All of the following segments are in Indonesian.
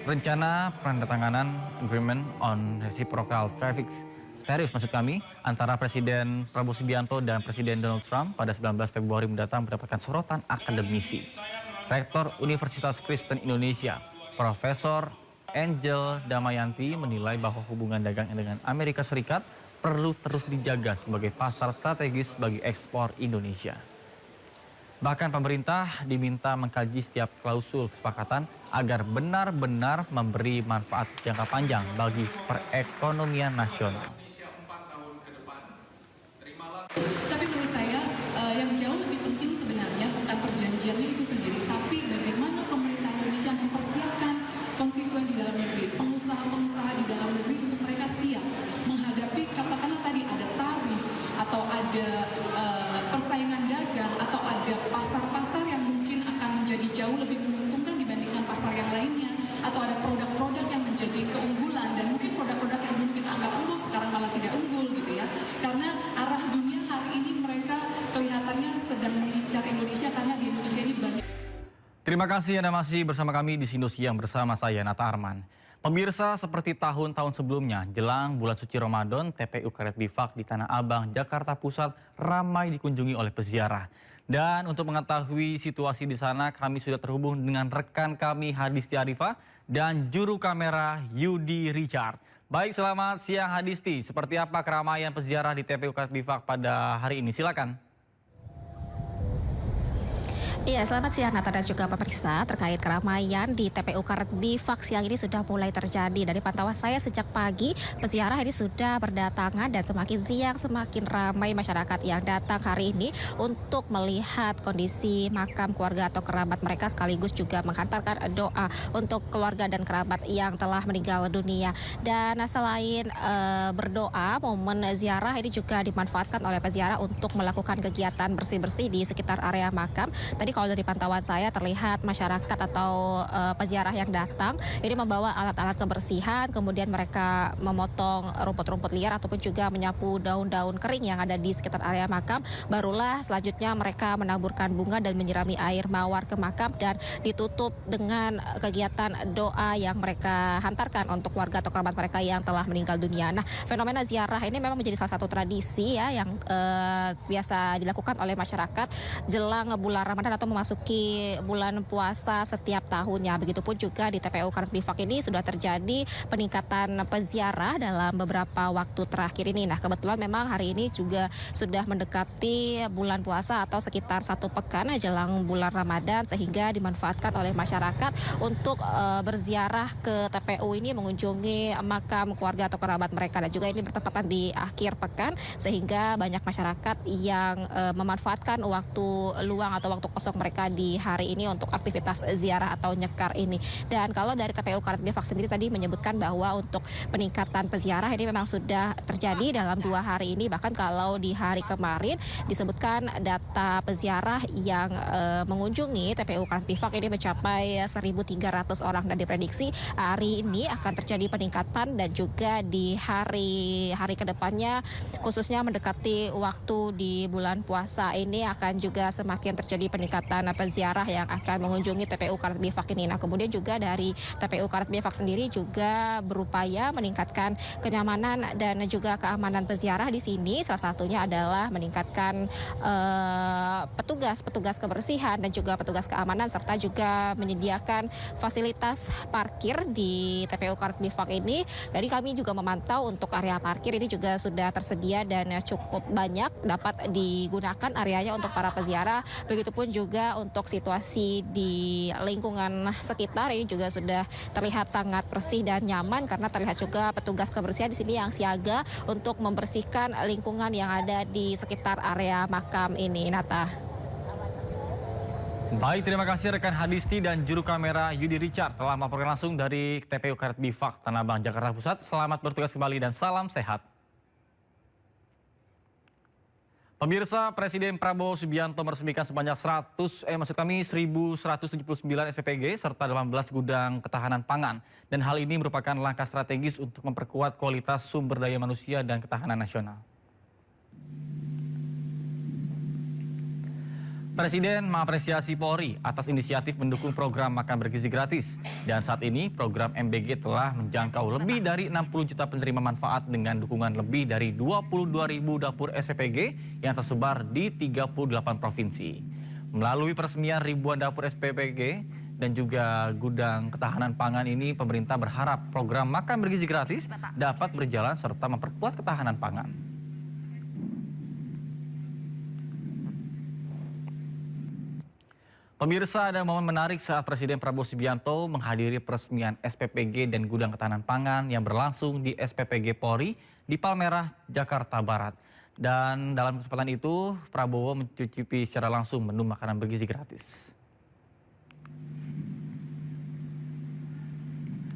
Rencana penandatanganan agreement on reciprocal tariff maksud kami antara Presiden Prabowo Subianto dan Presiden Donald Trump pada 19 Februari mendatang mendapatkan sorotan akademisi. Rektor Universitas Kristen Indonesia, Profesor Angel Damayanti menilai bahwa hubungan dagang dengan Amerika Serikat perlu terus dijaga sebagai pasar strategis bagi ekspor Indonesia. Bahkan pemerintah diminta mengkaji setiap klausul kesepakatan agar benar-benar memberi manfaat jangka panjang bagi perekonomian nasional. Tapi menurut saya yang jauh lebih penting sebenarnya bukan perjanjiannya itu sendiri, tapi bagaimana pemerintah Indonesia mempersiapkan konstituen di dalam negeri, pengusaha-pengusaha di dalam negeri untuk mereka siap menghadapi katakanlah tadi ada tarif atau ada persaingan dagang atau ada pasar-pasar yang mungkin akan menjadi jauh lebih menguntungkan dibandingkan pasar yang lainnya, atau ada produk-produk yang menjadi keunggulan dan mungkin produk-produk yang dulu kita anggap unggul sekarang malah tidak unggul gitu ya, karena arah dunia hari ini mereka kelihatannya sedang mengincar Indonesia karena di Indonesia ini banyak. Terima kasih Anda masih bersama kami di Sindo Siang bersama saya Nata Arman. Pemirsa, seperti tahun-tahun sebelumnya, jelang bulan suci Ramadan, TPU Karet Bifak di Tanah Abang, Jakarta Pusat ramai dikunjungi oleh peziarah. Dan untuk mengetahui situasi di sana, kami sudah terhubung dengan rekan kami Hadisti Arifah dan juru kamera Yudi Richard. Baik, selamat siang Hadisti. Seperti apa keramaian peziarah di TPU Karet Bifak pada hari ini? Silakan. Iya, selamat siang Nata dan juga pemirsa. Terkait keramaian di TPU Karet Bifak siang ini sudah mulai terjadi. Dari pantauan saya sejak pagi, peziarah ini sudah berdatangan dan semakin siang semakin ramai masyarakat yang datang hari ini untuk melihat kondisi makam keluarga atau kerabat mereka, sekaligus juga menghantarkan doa untuk keluarga dan kerabat yang telah meninggal dunia. Dan selain berdoa, momen ziarah ini juga dimanfaatkan oleh peziarah untuk melakukan kegiatan bersih-bersih di sekitar area makam. Tadi kalau dari pantauan saya terlihat masyarakat atau peziarah yang datang ini membawa alat-alat kebersihan, kemudian mereka memotong rumput-rumput liar ataupun juga menyapu daun-daun kering yang ada di sekitar area makam. Barulah selanjutnya mereka menaburkan bunga dan menyirami air mawar ke makam dan ditutup dengan kegiatan doa yang mereka hantarkan untuk warga atau kerabat mereka yang telah meninggal dunia. Nah, fenomena ziarah ini memang menjadi salah satu tradisi ya yang biasa dilakukan oleh masyarakat jelang bulan Ramadan atau memasuki bulan puasa setiap tahunnya. Begitupun juga di TPU Karet Bifak ini sudah terjadi peningkatan peziarah dalam beberapa waktu terakhir ini. Nah, kebetulan memang hari ini juga sudah mendekati bulan puasa atau sekitar 1 pekan jelang bulan Ramadan, sehingga dimanfaatkan oleh masyarakat untuk berziarah ke TPU ini, mengunjungi makam keluarga atau kerabat mereka, dan juga ini bertepatan di akhir pekan sehingga banyak masyarakat yang memanfaatkan waktu luang atau waktu kosong mereka di hari ini untuk aktivitas ziarah atau nyekar ini. Dan kalau dari TPU Karet Bifak sendiri tadi menyebutkan bahwa untuk peningkatan peziarah ini memang sudah terjadi dalam 2 hari ini. Bahkan kalau di hari kemarin disebutkan data peziarah yang mengunjungi TPU Karet Bifak ini mencapai 1.300 orang, dan diprediksi hari ini akan terjadi peningkatan, dan juga di hari kedepannya khususnya mendekati waktu di bulan puasa ini akan juga semakin terjadi peningkatan peziarah yang akan mengunjungi TPU Karet Bifak ini. Nah, kemudian juga dari TPU Karet Bifak sendiri juga berupaya meningkatkan kenyamanan dan juga keamanan peziarah di sini. Salah satunya adalah meningkatkan petugas kebersihan dan juga petugas keamanan, serta juga menyediakan fasilitas parkir di TPU Karet Bifak ini. Jadi kami juga memantau untuk area parkir ini juga sudah tersedia dan cukup banyak dapat digunakan areanya untuk para peziarah. Begitupun juga untuk situasi di lingkungan sekitar ini juga sudah terlihat sangat bersih dan nyaman, karena terlihat juga petugas kebersihan di sini yang siaga untuk membersihkan lingkungan yang ada di sekitar area makam ini. Nata. Baik, terima kasih rekan Hadisti dan juru kamera Yudi Richard telah melaporkan langsung dari TPU Karet Bifak, Tanah Abang, Jakarta Pusat. Selamat bertugas kembali dan salam sehat. Pemirsa, Presiden Prabowo Subianto meresmikan sebanyak 1.179 SPPG serta 18 gudang ketahanan pangan. Dan hal ini merupakan langkah strategis untuk memperkuat kualitas sumber daya manusia dan ketahanan nasional. Presiden mengapresiasi Polri atas inisiatif mendukung program makan bergizi gratis. Dan saat ini program MBG telah menjangkau lebih dari 60 juta penerima manfaat dengan dukungan lebih dari 22.000 dapur SPPG yang tersebar di 38 provinsi. Melalui peresmian ribuan dapur SPPG dan juga gudang ketahanan pangan ini, pemerintah berharap program makan bergizi gratis dapat berjalan serta memperkuat ketahanan pangan. Pemirsa, ada momen menarik saat Presiden Prabowo Subianto menghadiri peresmian SPPG dan gudang ketahanan pangan yang berlangsung di SPPG Polri di Palmerah, Jakarta Barat. Dan dalam kesempatan itu, Prabowo mencicipi secara langsung menu makanan bergizi gratis.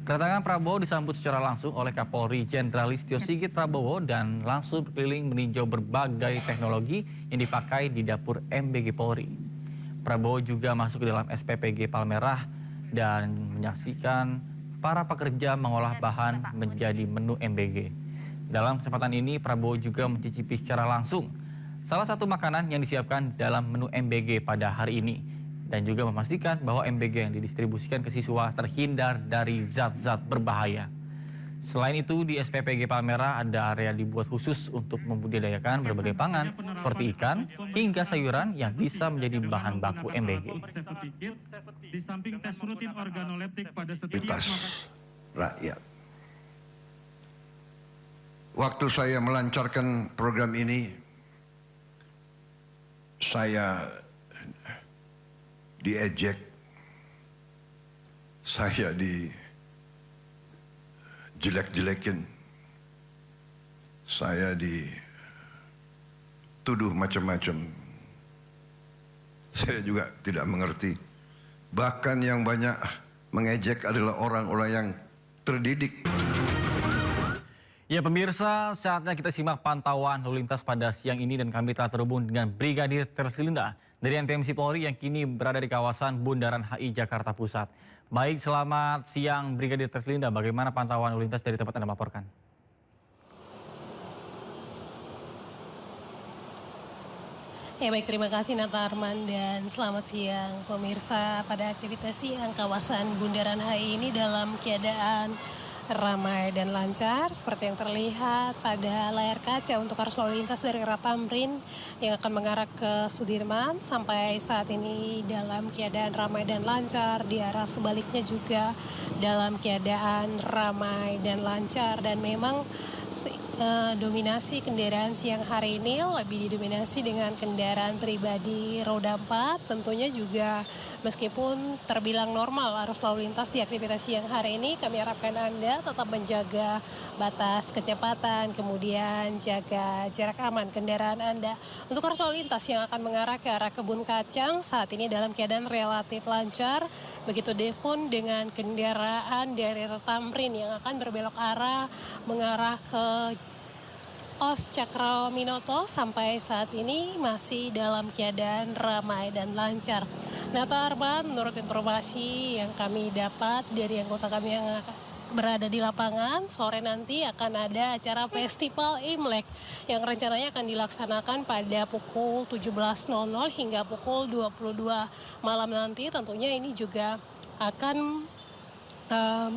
Kedatangan Prabowo disambut secara langsung oleh Kapolri Jenderal Listio Sigit Prabowo dan langsung berkeliling meninjau berbagai teknologi yang dipakai di dapur MBG Polri. Prabowo juga masuk ke dalam SPPG Palmerah dan menyaksikan para pekerja mengolah bahan menjadi menu MBG. Dalam kesempatan ini, Prabowo juga mencicipi secara langsung salah satu makanan yang disiapkan dalam menu MBG pada hari ini. Dan juga memastikan bahwa MBG yang didistribusikan ke siswa terhindar dari zat-zat berbahaya. Selain itu, di SPPG Palmerah ada area dibuat khusus untuk membudidayakan berbagai pangan seperti ikan hingga sayuran yang bisa menjadi bahan baku MBG. Di samping tes rutin organoleptik pada setiap rakyat. Waktu saya melancarkan program ini, saya diejek, saya dijelek-jelekin, saya dituduh macam-macam. Saya juga tidak mengerti. Bahkan yang banyak mengejek adalah orang-orang yang terdidik. Ya pemirsa, saatnya kita simak pantauan lalu lintas pada siang ini dan kami telah terhubung dengan Brigadir Tersilinda dari NTMC Polri yang kini berada di kawasan Bundaran HI Jakarta Pusat. Baik, selamat siang Brigadir Tersilinda, bagaimana pantauan lalu lintas dari tempat Anda melaporkan? Ya baik, terima kasih Nata Arman dan selamat siang pemirsa. Pada aktivitas siang kawasan Bundaran HI ini dalam keadaan ramai dan lancar seperti yang terlihat pada layar kaca untuk arus lalu lintas dari arah Tamrin yang akan mengarah ke Sudirman. Sampai saat ini dalam keadaan ramai dan lancar, di arah sebaliknya juga dalam keadaan ramai dan lancar. Dan memang dominasi kendaraan siang hari ini lebih didominasi dengan kendaraan pribadi roda 4. Tentunya juga meskipun terbilang normal arus lalu lintas di aktivitas siang hari ini, kami harapkan Anda tetap menjaga batas kecepatan, kemudian jaga jarak aman kendaraan Anda. Untuk arus lalu lintas yang akan mengarah ke arah Kebun Kacang saat ini dalam keadaan relatif lancar. Begitu pun dengan kendaraan dari Tamrin yang akan berbelok arah mengarah ke Os Cakrawaminoto sampai saat ini masih dalam keadaan ramai dan lancar. Nata Arman, menurut informasi yang kami dapat dari anggota kami yang berada di lapangan, sore nanti akan ada acara Festival Imlek yang rencananya akan dilaksanakan pada pukul 17.00 hingga pukul 22 malam nanti. Tentunya ini juga akan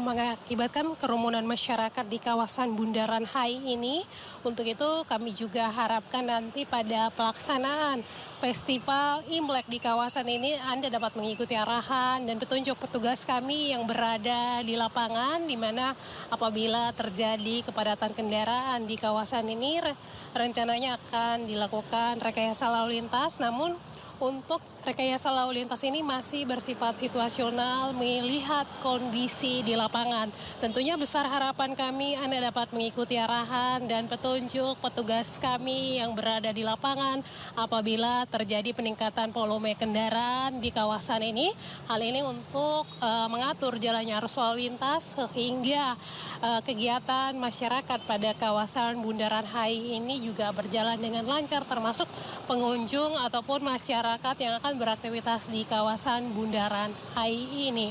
mengakibatkan kerumunan masyarakat di kawasan Bundaran HI ini. Untuk itu kami juga harapkan nanti pada pelaksanaan Festival Imlek di kawasan ini Anda dapat mengikuti arahan dan petunjuk petugas kami yang berada di lapangan, di mana apabila terjadi kepadatan kendaraan di kawasan ini rencananya akan dilakukan rekayasa lalu lintas. Namun untuk rekayasa lalu lintas ini masih bersifat situasional, melihat kondisi di lapangan. Tentunya besar harapan kami Anda dapat mengikuti arahan dan petunjuk petugas kami yang berada di lapangan apabila terjadi peningkatan volume kendaraan di kawasan ini. Hal ini untuk mengatur jalannya arus lalu lintas sehingga kegiatan masyarakat pada kawasan Bundaran HI ini juga berjalan dengan lancar, termasuk pengunjung ataupun masyarakat yang akan beraktivitas di kawasan Bundaran HI ini.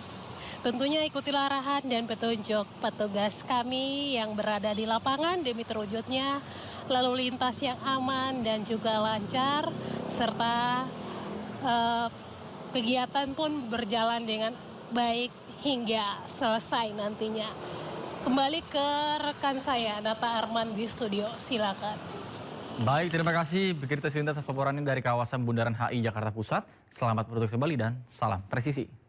Tentunya ikutilah arahan dan petunjuk petugas kami yang berada di lapangan demi terwujudnya lalu lintas yang aman dan juga lancar, serta kegiatan pun berjalan dengan baik hingga selesai nantinya. Kembali ke rekan saya, Nata Arman di studio, silakan. Baik, terima kasih Brigjen Sinta atas laporannya dari kawasan Bundaran HI Jakarta Pusat. Selamat bertugas kembali dan salam presisi.